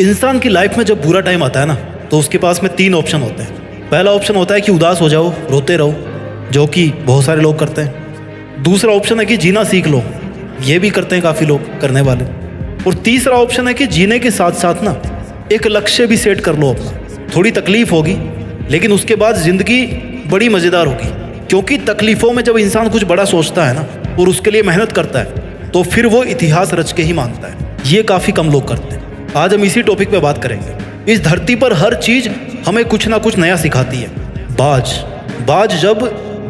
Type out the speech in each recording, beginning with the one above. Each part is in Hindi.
इंसान की लाइफ में जब बुरा टाइम आता है ना, तो उसके पास में 3 ऑप्शन होते हैं। पहला ऑप्शन होता है कि उदास हो जाओ, रोते रहो, जो कि बहुत सारे लोग करते हैं। दूसरा ऑप्शन है कि जीना सीख लो, ये भी करते हैं काफ़ी लोग करने वाले। और तीसरा ऑप्शन है कि जीने के साथ साथ ना एक लक्ष्य भी सेट कर लो अपना। थोड़ी तकलीफ होगी, लेकिन उसके बाद ज़िंदगी बड़ी मज़ेदार होगी, क्योंकि तकलीफ़ों में जब इंसान कुछ बड़ा सोचता है ना और उसके लिए मेहनत करता है, तो फिर वो इतिहास रच के ही मानता है। ये काफ़ी कम लोग करते हैं। आज हम इसी टॉपिक पे बात करेंगे। इस धरती पर हर चीज़ हमें कुछ ना कुछ नया सिखाती है। बाज जब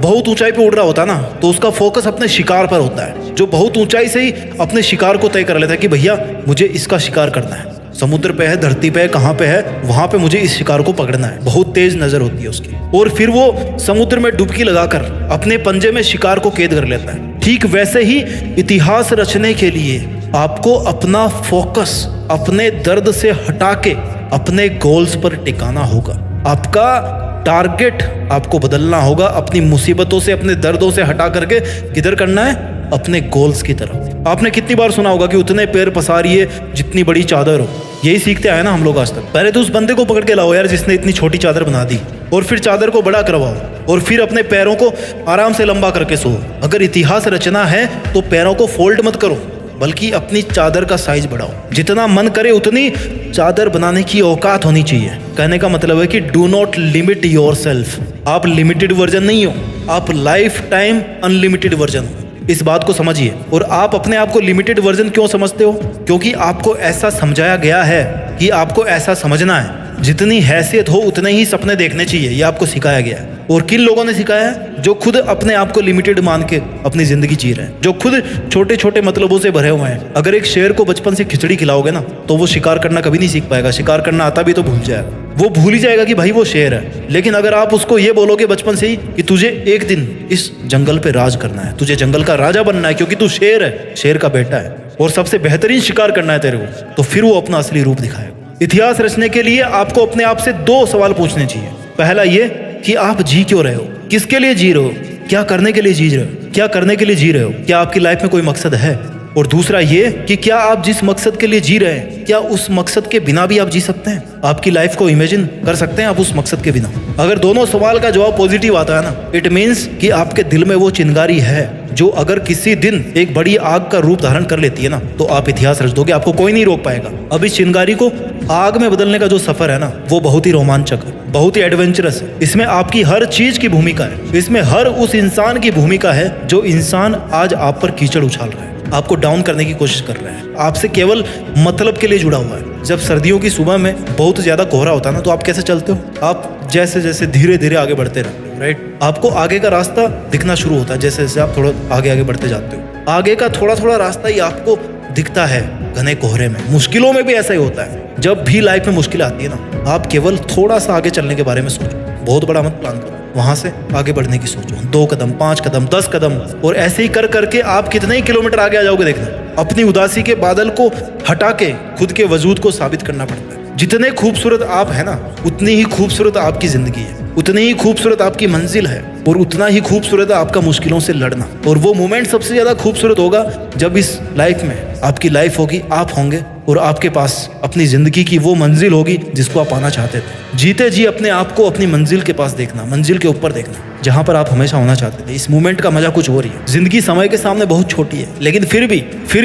बहुत ऊंचाई पे उड़ रहा होता है ना, तो उसका फोकस अपने शिकार पर होता है, जो बहुत ऊंचाई से ही अपने शिकार को तय कर लेता है कि भैया मुझे इसका शिकार करना है। समुद्र पे है, धरती पे है, कहाँ पे है, वहाँ पे मुझे इस शिकार को पकड़ना है। बहुत तेज नज़र होती है उसकी, और फिर वो समुद्र में डुबकी लगाकर अपने पंजे में शिकार को कैद कर लेता है। ठीक वैसे ही इतिहास रचने के लिए आपको अपना फोकस अपने दर्द से हटा के अपने गोल्स पर टिकाना होगा। आपका टारगेट आपको बदलना होगा, अपनी मुसीबतों से, अपने दर्दों से हटा करके किधर करना है? अपने गोल्स की तरफ। आपने कितनी बार सुना होगा कि उतने पैर पसारिए जितनी बड़ी चादर हो। यही सीखते आए ना हम लोग आज तक। पहले तो उस बंदे को पकड़ के लाओ यार जिसने इतनी छोटी चादर बना दी, और फिर चादर को बड़ा करवाओ, और फिर अपने पैरों को आराम से लंबा करके सो। अगर इतिहास रचना है तो पैरों को फोल्ड मत करो, बल्कि अपनी चादर का साइज बढ़ाओ। जितना मन करे उतनी चादर बनाने की औकात होनी चाहिए। कहने का मतलब है कि डू नॉट लिमिट योरसेल्फ। आप लिमिटेड वर्जन नहीं हो, आप लाइफ टाइम अनलिमिटेड वर्जन हो। इस बात को समझिए। और आप अपने आप को लिमिटेड वर्जन क्यों समझते हो? क्योंकि आपको ऐसा समझाया गया है कि आपको ऐसा समझना है। जितनी हैसियत हो उतने ही सपने देखने चाहिए, ये आपको सिखाया गया है। और किन लोगों ने सिखाया है? जो खुद अपने आप को लिमिटेड मान के अपनी जिंदगी जी रहे हैं, जो खुद छोटे छोटे मतलबों से भरे हुए हैं। अगर एक शेर को बचपन से खिचड़ी खिलाओगे ना, तो वो शिकार करना कभी नहीं सीख पाएगा। शिकार करना आता भी तो भूल जाएगा, वो भूल ही जाएगा कि भाई वो शेर है। लेकिन अगर आप उसको ये बोलोगे बचपन से ही कि तुझे एक दिन इस जंगल पे राज करना है, तुझे जंगल का राजा बनना है, क्योंकि तू शेर है, शेर का बेटा है, और सबसे बेहतरीन शिकार करना है तेरे को, तो फिर वो अपना असली रूप दिखाएगा। इतिहास रचने के लिए आपको अपने आप से 2 सवाल पूछने चाहिए। पहला ये कि आप जी क्यों रहे हो, किसके लिए जी रहे हो, क्या करने के लिए जी रहे हो, क्या करने के लिए जी रहे हो, क्या आपकी लाइफ में कोई मकसद है। और दूसरा ये कि क्या आप जिस मकसद के लिए जी रहे हैं, क्या उस मकसद के बिना भी आप जी सकते हैं? आपकी लाइफ को इमेजिन कर सकते हैं आप उस मकसद के बिना? अगर दोनों सवाल का जवाब पॉजिटिव आता है ना, इट मीन्स कि आपके दिल में वो चिंगारी है जो अगर किसी दिन एक बड़ी आग का रूप धारण कर लेती है ना, तो आप इतिहास रच दोगे, आपको कोई नहीं रोक पाएगा। अब इस चिंगारी को आग में बदलने का जो सफर है ना, वो बहुत ही रोमांचक है, बहुत ही एडवेंचरस है। इसमें आपकी हर चीज की भूमिका है, इसमें हर उस इंसान की भूमिका है जो इंसान आज आप पर कीचड़ उछाल रहा है, आपको डाउन करने की कोशिश कर रहा है, आपसे केवल मतलब के लिए जुड़ा हुआ है। जब सर्दियों की सुबह में बहुत ज्यादा कोहरा होता है ना, तो आप कैसे चलते हो? आप जैसे जैसे धीरे धीरे आगे बढ़ते रहते हो, राइट? आपको आगे का रास्ता दिखना शुरू होता है जैसे जैसे आप थोड़ा आगे आगे बढ़ते जाते हो। आगे का थोड़ा थोड़ा रास्ता ही आपको दिखता है घने कोहरे में। मुश्किलों में भी ऐसा ही होता है। जब भी लाइफ में मुश्किल आती है ना, आप केवल थोड़ा सा आगे चलने के बारे में सोचो, बहुत बड़ा मत प्लान करो, वहां से आगे बढ़ने की सोचो। 2 कदम, 5 कदम, 10 कदम, और ऐसे ही कर करके आप कितने ही किलोमीटर आगे आ जाओगे देखना। अपनी उदासी के बादल को हटा के खुद के वजूद को साबित करना पड़ता है। जितने खूबसूरत आप है ना, उतनी ही खूबसूरत आपकी जिंदगी है, उतनी ही खूबसूरत आपकी मंजिल है, और उतना ही खूबसूरत है आपका मुश्किलों से लड़ना। और वो मोमेंट सबसे ज्यादा खूबसूरत होगा जब इस लाइफ में आपकी लाइफ होगी, आप होंगे, और आपके पास अपनी जिंदगी की वो मंजिल होगी जिसको आप पाना चाहते थे। जीते जी अपने आप को अपनी मंजिल के पास देखना, मंजिल के ऊपर देखना, जहां पर आप हमेशा होना चाहते थे। इस मोमेंट का मजा कुछ और ही है। जिंदगी समय के सामने बहुत छोटी है, लेकिन फिर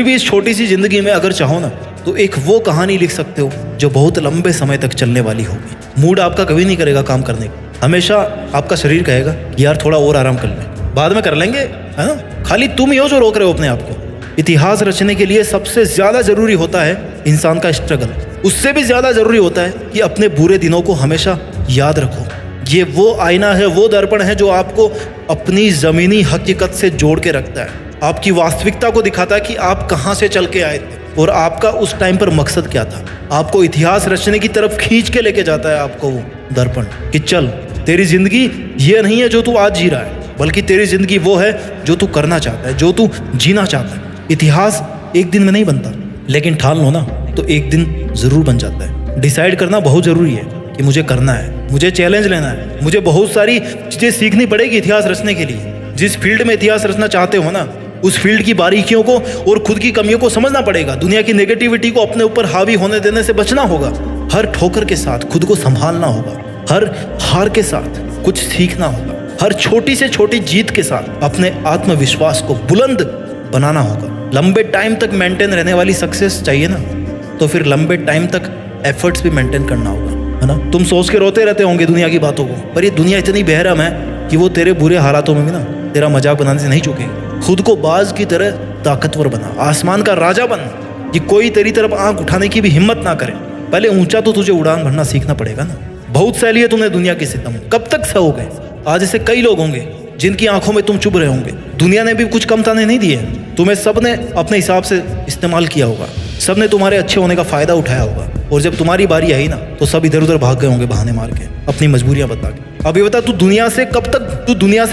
भी इस छोटी सी जिंदगी में अगर चाहो ना, तो एक वो कहानी लिख सकते हो जो बहुत लंबे समय तक चलने वाली होगी। मूड आपका कभी नहीं करेगा काम करने का, हमेशा आपका शरीर कहेगा यार थोड़ा और आराम कर ले, बाद में कर लेंगे, है ना? खाली तुम ही हो जो रोक रहे हो अपने आप को। इतिहास रचने के लिए सबसे ज्यादा जरूरी होता है इंसान का स्ट्रगल। उससे भी ज्यादा जरूरी होता है कि अपने बुरे दिनों को हमेशा याद रखो। ये वो आईना है, वो दर्पण है जो आपको अपनी जमीनी हकीकत से जोड़ के रखता है, आपकी वास्तविकता को दिखाता है कि आप कहाँ से चल के आए थे और आपका उस टाइम पर मकसद क्या था। आपको इतिहास रचने की तरफ खींच के लेके जाता है आपको वो दर्पण कि चल, तेरी जिंदगी ये नहीं है जो तू आज जी रहा है, बल्कि तेरी जिंदगी वो है जो तू करना चाहता है, जो तू जीना चाहता है। इतिहास एक दिन में नहीं बनता, लेकिन ठान लो ना तो एक दिन जरूर बन जाता है। डिसाइड करना बहुत जरूरी है कि मुझे करना है, मुझे चैलेंज लेना है, मुझे बहुत सारी चीजें सीखनी पड़ेगी इतिहास रचने के लिए। जिस फील्ड में इतिहास रचना चाहते हो ना, उस फील्ड की बारीकियों को और खुद की कमियों को समझना पड़ेगा। दुनिया की नेगेटिविटी को अपने ऊपर हावी होने देने से बचना होगा। हर ठोकर के साथ खुद को संभालना होगा। हर हार के साथ कुछ सीखना होगा। हर छोटी से छोटी जीत के साथ अपने आत्मविश्वास को बुलंद बनाना होगा। लंबे टाइम तक मेंटेन रहने वाली सक्सेस चाहिए ना, तो फिर लंबे टाइम तक एफर्ट्स भी मेंटेन करना होगा, है ना। तुम सोच के रोते रहते होंगे दुनिया की बातों को, पर ये दुनिया इतनी बेरहम है कि वो तेरे बुरे हालातों में भी ना तेरा मजाक बनाने से नहीं चूकेगी। खुद को बाज की तरह ताकतवर बना, आसमान का राजा बन कि कोई तेरी तरफ आंख उठाने की भी हिम्मत ना करे। पहले ऊंचा तो तुझे उड़ान भरना सीखना पड़ेगा ना। बहुत सह लिए तुमने दुनिया के सितम, कब तक सहोगे। आज ऐसे कई लोग होंगे जिनकी आंखों में तुम चुभ रहे होंगे। दुनिया ने भी कुछ कम ताने नहीं दिए, तुम्हें सबने अपने हिसाब से इस्तेमाल किया होगा। सबने तुम्हारे अच्छे होने का फायदा उठाया होगा, और जब तुम्हारी बारी आई ना तो सब इधर उधर भाग गए होंगे बहाने मार के, अपनी मजबूरियां बता के। अब ये बता, तू दुनिया से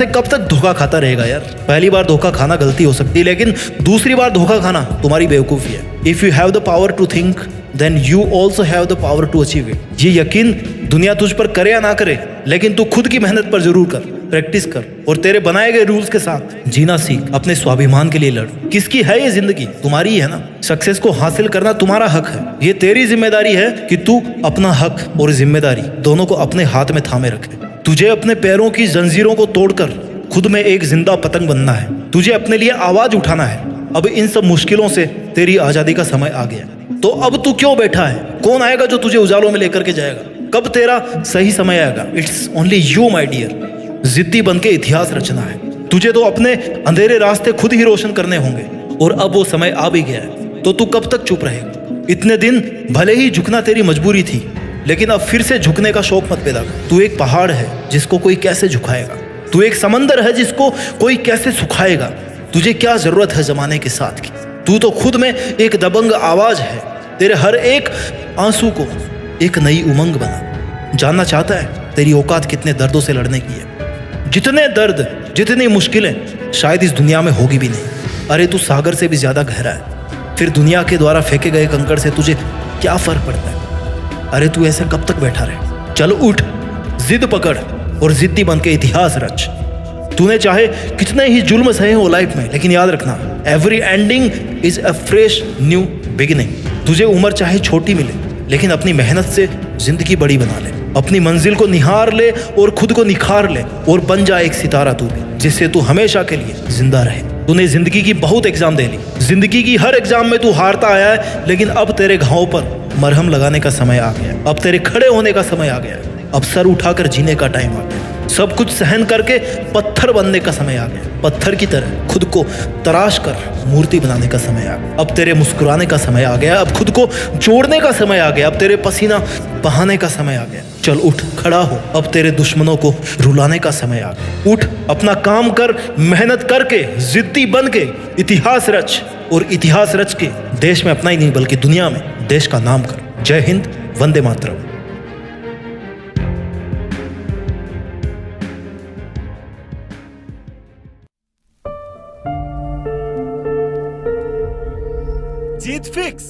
कब तक धोखा खाता रहेगा यार। पहली बार धोखा खाना गलती हो सकती है, लेकिन दूसरी बार धोखा खाना तुम्हारी बेवकूफ़ी है। If you have the power to think then you also have the power to achieve it. ये यकीन दुनिया तुझ पर करे या ना करे, लेकिन तू खुद की मेहनत पर जरूर कर, प्रैक्टिस कर, और तेरे बनाए गए रूल्स के साथ जीना सीख। अपने स्वाभिमान के लिए लड़। किसकी है ये जिंदगी? तुम्हारी ही है ना। सक्सेस को हासिल करना तुम्हारा हक है। ये तेरी जिम्मेदारी है कि तू अपना हक और जिम्मेदारी दोनों को अपने हाथ में थामे रखे। तुझे अपने पैरों की जंजीरों को तोड़कर खुद में एक जिंदा पतंग बनना है। तुझे अपने लिए आवाज उठाना है। अब इन सब मुश्किलों से तेरी आजादी का समय आ गया, तो अब तू क्यों बैठा है? कौन आएगा जो तुझे उजालों में लेकर के जाएगा? कब तेरा सही समय आएगा? It's only you my dear. जिद्दी बन के इतिहास रचना है। तुझे तो अपने अंधेरे रास्ते खुद ही रोशन करने होंगे, और अब वो समय आ भी गया है। तो तू कब तक चुप रहेगा? इतने दिन भले ही झुकना तेरी मजबूरी थी, लेकिन अब फिर से झुकने का शौक मत पैदा कर। तू एक पहाड़ है जिसको कोई कैसे झुकाएगा। तू एक समंदर है जिसको कोई कैसे सुखाएगा। तुझे क्या जरूरत है जमाने के साथ की? तू तो खुद में एक दबंग आवाज है। तेरे हर एक आंसू को एक नई उमंग बना। जानना चाहता है तेरी औकात कितने दर्दों से लड़ने की है? जितने दर्द, जितनी मुश्किलें शायद इस दुनिया में होगी भी नहीं। अरे तू सागर से भी ज्यादा गहरा है। फिर दुनिया के द्वारा फेंके गए कंकड़ से तुझे क्या फर्क पड़ता है? अरे तू ऐसे कब तक बैठा रहे? चल उठ, जिद पकड़ और जिद्दी बन के इतिहास रच। तूने चाहे कितने ही जुल्म सहे हो लाइफ में, लेकिन याद रखना, every ending is a fresh new beginning. तुझे उम्र चाहे छोटी मिले, लेकिन अपनी मेहनत से जिंदगी बड़ी बना ले। अपनी मंजिल को निहार ले और खुद को निखार ले, और बन जा एक सितारा तू भी, जिससे तू हमेशा के लिए जिंदा रहे। तूने जिंदगी की बहुत एग्जाम दे ली। जिंदगी की हर एग्जाम में तू हारता आया है, लेकिन अब तेरे घावों पर मरहम लगाने का समय आ गया। अब तेरे खड़े होने का समय आ गया। अब सर उठाकर जीने का टाइम आ गया। सब कुछ सहन करके पत्थर बनने का समय आ गया। पत्थर की तरह खुद को तराश कर मूर्ति बनाने का समय आ गया। अब तेरे मुस्कुराने का समय आ गया। अब खुद को जोड़ने का समय आ गया। अब तेरे पसीना बहाने का समय आ गया। चल उठ, खड़ा हो। अब तेरे दुश्मनों को रुलाने का समय आ गया। उठ, अपना काम कर, मेहनत करके, जिद्दी बन के इतिहास रच, और इतिहास रच के देश में अपना ही नहीं बल्कि दुनिया में देश का नाम कर। जय हिंद, वंदे मातरम। जीत फिक्स।